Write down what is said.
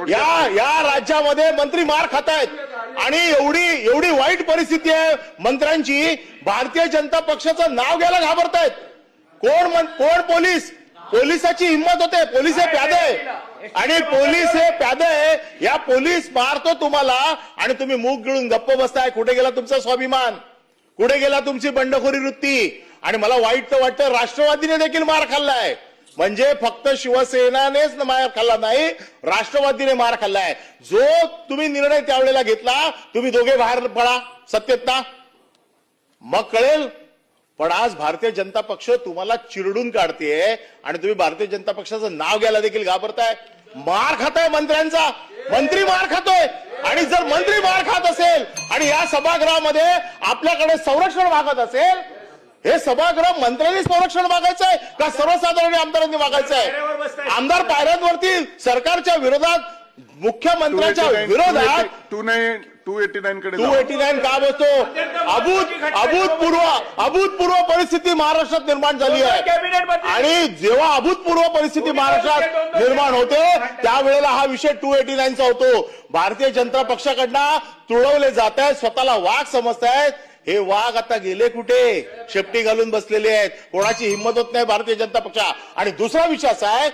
या राज्यामध्ये मंत्री मार खात आहेत आणि एवढी वाईट परिस्थिती आहे मंत्र्यांची, भारतीय जनता पक्षाचं नाव घ्यायला घाबरतायत. कोण पोलिसाची हिंमत होते. पोलीस हे प्यादे आहे आणि पोलीस हे प्यादे आहे. या पोलीस मारतो तुम्हाला आणि तुम्ही मूग गिळून गप्प बसताय. कुठे गेला तुमचा स्वाभिमान, कुठे गेला तुमची बंडखोरी वृत्ती. आणि मला वाईट तर वाटतं राष्ट्रवादीने देखील मार खाल्लाय. म्हणजे फक्त शिवसेनानेच मार खाल्ला नाही, राष्ट्रवादीने मार खाल्लाय. जो तुम्ही निर्णय त्यावेळेला घेतला, तुम्ही दोघे बाहेर पडा सत्तेतना, मग कळेल. पण आज भारतीय जनता पक्ष तुम्हाला चिरडून काढतेय आणि तुम्ही भारतीय जनता पक्षाचं नाव घ्यायला देखील घाबरताय. मार खाताय मंत्र्यांचा, मंत्री मार खातोय. आणि जर मंत्री मार खात असेल आणि या सभागृहामध्ये आपल्याकडे संरक्षण मागत असेल, हे सभागृह मंत्र्यांनी संरक्षण मागायचं आहे का सर्वसाधारण आमदारांनी मागायचं आहे? आमदार पायऱ्यांवरती सरकारच्या विरोधात, मुख्यमंत्र्यांच्या विरोधात 289 कडे 289 का बसतो? अभूतपूर्व परिस्थिती महाराष्ट्रात निर्माण झाली आहे. आणि जेव्हा अभूतपूर्व परिस्थिती महाराष्ट्रात निर्माण होते त्यावेळेला हा विषय 289चा होतो. भारतीय जनता पक्षाकडनं तुळवले जात आहेत, स्वतःला वाघ समजतायत. हे वाघ आता गेले कुठे? शेपटी घालून बसलेले आहेत. कोणाची हिंमत होत नाही भारतीय जनता पक्षा. आणि दुसरा विषय असा आहे